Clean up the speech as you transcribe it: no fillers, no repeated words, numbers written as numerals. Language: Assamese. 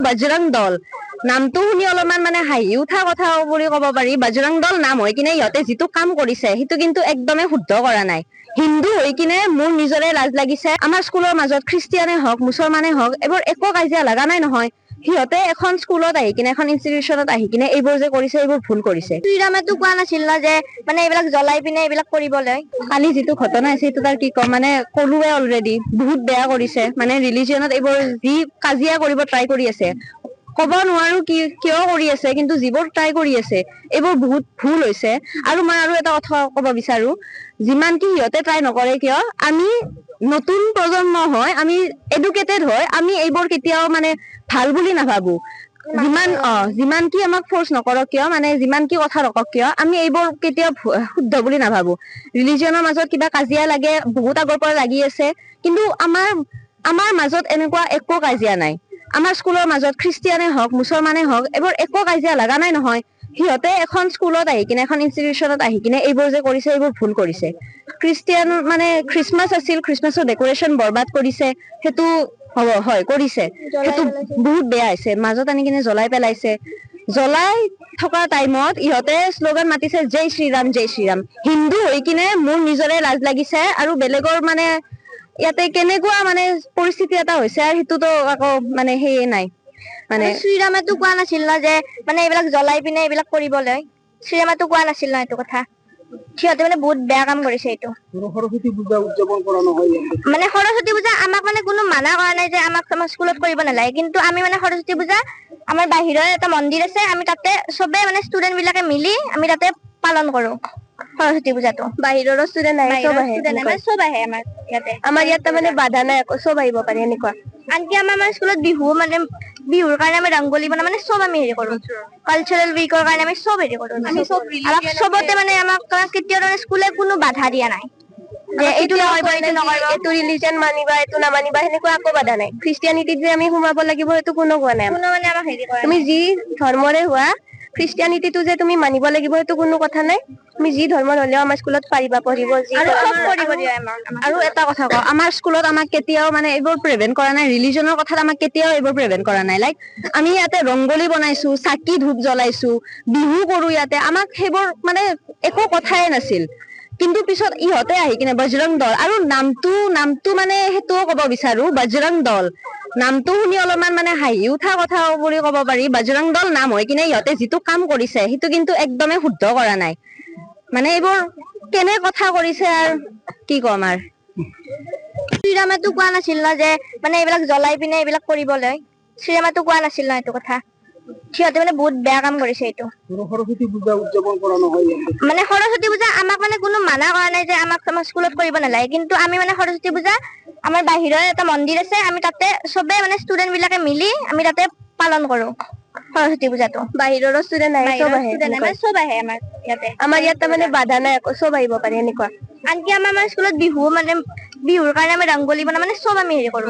বজৰং দল নামটো শুনি অলপমান মানে হাঁহি উঠা কথা বুলি ক'ব পাৰি। বজৰং দল নাম হৈ কিনে ইহঁতে যিটো কাম কৰিছে সেইটো কিন্তু একদমেই শুদ্ধ কৰা নাই। হিন্দু হৈ কিনে মোৰ নিজৰে লাজ লাগিছে। আমাৰ স্কুলৰ মাজত খ্ৰীষ্টিয়ানে হওক মুছলমানে হওক এইবোৰ একো কাজিয়া লগা নাই নহয়। সিহঁতে এখন স্কুলত আহি কিনে এখন ইনষ্টিটিউচনত আহি কিনে এইবোৰ যে কৰিছে এইবোৰ ভুল কৰিছে। শ্ৰীৰামেতো কোৱা নাছিল ন যে মানে এইবিলাক জ্বলাই পিনে এইবিলাক কৰিবলৈ। কালি যিটো ঘটনা হৈছে সেইটো তাৰ কি কম, মানে ক'লোৱে অলৰেডি বহুত বেয়া কৰিছে। মানে ৰিলিজিয়নত এইবোৰ যি কাজিয়া কৰিব ট্ৰাই কৰি আছে, ক'ব নোৱাৰো কিয় কৰি আছে, কিন্তু যিবোৰ ট্ৰাই কৰি আছে এইবোৰ বহুত ভুল হৈছে। আৰু মই আৰু এটা কথা ক'ব বিচাৰো, যিমান কি সিহঁতে ট্ৰাই নকৰে কিয়, আমি নতুন প্ৰজন্ম হয়, আমি এডুকেটেড হয়, আমি এইবোৰ কেতিয়াও মানে ভাল বুলি নাভাবো। যিমান কি আমাক ফৰ্চ নকৰক কিয়, মানে যিমান কি কথা নকওক কিয়, আমি এইবোৰ কেতিয়াও শুদ্ধ বুলি নাভাবো। ৰিলিজিয়নৰ মাজত কিবা কাজিয়া লাগে বহুত আগৰ পৰা লাগি আছে, কিন্তু আমাৰ মাজত এনেকুৱা একো কাজিয়া নাই। আমাৰ স্কুলৰ মাজত খ্ৰীষ্টিয়ানে হওক মুছলমানে হওক এইবোৰ একো কাজিয়া লগা নাই নহয়। সিহঁতে এখন স্কুলত আহি কিনে এখন ইনষ্টিটিউচনত আহি কিনে এইবোৰ যে কৰিছে এইবোৰ ভুল কৰিছে। খ্ৰীষ্টিয়ান মানে খ্ৰীষ্টমাছ আছিল, খ্ৰীষ্টমাছৰ ডেক'ৰেশ্যন বৰবাদ কৰিছে, সেইটো হয় কৰিছে, সেইটো বহুত বেয়া হৈছে। মাজত আনি কিনে জ্বলাই পেলাইছে। জ্বলাই থকা টাইমত ইহঁতে শ্লোগান মাতিছে জয় শ্ৰীৰাম জয় শ্ৰীৰাম। হিন্দু হৈ কিনে মোৰ নিজৰে লাজ লাগিছে। আৰু বেলেগৰ মানে ইয়াতে কেনেকুৱা মানে পৰিস্থিতি এটা হৈছে আৰু সেইটোতো আকৌ মানে সেয়ে নাই। মানে শ্ৰীৰামেতো কোৱা নাছিল ন যে মানে এইবিলাক জ্বলাই পিনে এইবিলাক কৰিবলৈ। শ্ৰীৰামেতো কোৱা নাছিল ন এইটো কথা। সিহঁতে মানে বহুত বেয়া কাম কৰিছে এইটো। সৰস্বতী পূজা উদযাপন কৰা নহয় মানে সৰস্বতী পূজা আমাক মানে কোনো মানা কৰা নাই যে আমাক আমাৰ স্কুলত কৰিব নালাগে, কিন্তু আমি মানে সৰস্বতী পূজা আমাৰ বাহিৰৰ এটা মন্দিৰ আছে, আমি তাতে চবে মানে ষ্টুডেন্ট বিলাকে মিলি আমি তাতে পালন কৰো সৰস্বতী পূজাটো। বাহিৰৰ ষ্টুডেন্ট আহে, চব আহে, চব আহে আমাৰ ইয়াতে। আমাৰ ইয়াত তাৰমানে বাধা নাই, চব আহিব পাৰে এনেকুৱা। আনকি আমাৰ স্কুলত বিহুৰ কাৰণে আমি ৰংগলী বনাই মানে চব আমি হেৰি কৰো। কালচাৰেল উইকৰ কাৰণে আমি চব হেৰি কৰো। আমাক চবতে মানে আমাক কেতিয়াও স্কুলে কোনো বাধা দিয়া নাই যে এইটো নকৰিব এইটো নকৰিব। এইটো ৰিলিজন মানিবা এইটো নামানিবা সেনেকুৱা একো বাধা নাই। খ্ৰীষ্টিয়ানিটিত যে আমি সোমাব লাগিব সেইটো কোনো কোৱা নাই। কোনো মানে আমাক হেৰি কৰা তুমি নাই। যি ধৰ্মৰে হোৱা খ্ৰীষ্টিয়ানিটিটো যে তুমি মানিব লাগিব সেইটো কোনো কথা নাই। তুমি যি ধৰ্মৰ হলেও আমাৰ স্কুলত পাৰিবা পঢ়িব। আৰু চব কৰিব দিয়ে আমাক। আৰু এটা কথা কওঁ, আমাৰ স্কুলত আমাক কেতিয়াও মানে এইবোৰ প্ৰিভেন্ট কৰা নাই। ৰিলিজনৰ কথাত আমাক কেতিয়াও এইবোৰ প্ৰিভেন্ট কৰা নাই। লাইক আমি ইয়াতে ৰংগলী বনাইছো, চাকি ধূপ জ্বলাইছো, বিহু কৰো ইয়াতে, আমাক সেইবোৰ মানে একো কথাই নাছিল। কিন্তু পিছত ইহঁতে আহি কিনে বজৰং দল, আৰু নামটো মানে সেইটোও ক'ব বিচাৰো, বজৰং দল নামটো শুনি অলপমান মানে হাঁহি উঠা কথা বুলি ক'ব পাৰি। বজৰং দল নাম হৈ কিনে ইহঁতে যিটো কাম কৰিছে সেইটো কিন্তু একদমেই শুদ্ধ কৰা নাই। মানে এইবোৰ কেনে কথা কৰিছে আৰু কি ক'ম আৰু। শ্ৰীৰামেতো কোৱা নাছিল ন যে মানে এইবিলাক জ্বলাই পিনে এইবিলাক কৰিবলৈ। শ্ৰীৰামেতো কোৱা নাছিল ন এইটো কথা। সিহঁতে মানে বহুত বেয়া কাম কৰিছে এইটো। সৰস্বতী পূজা উদযাপন কৰা নহয় মানে সৰস্বতী পূজা আমাক মানে কোনো মানা কৰা নাই যে আমাক আমাৰ স্কুলত কৰিব নালাগে, কিন্তু আমি মানে সৰস্বতী পূজা আমাৰ বাহিৰৰ এটা মন্দিৰ আছে, আমি তাতে চবে মানে ষ্টুডেন্ট বিলাকে মিলি আমি তাতে পালন কৰো সৰস্বতী পূজাটো। বাহিৰৰ ষ্টুডেন্ট আহে, চব আহে, চব আহে আমাৰ ইয়াতে। আমাৰ ইয়াত তাৰমানে বাধা নাই, চব আহিব পাৰে এনেকুৱা। আনকি আমাৰ স্কুলত বিহুৰ কাৰণে আমি ৰংগলী বনাই মানে চব আমি হেৰি কৰো।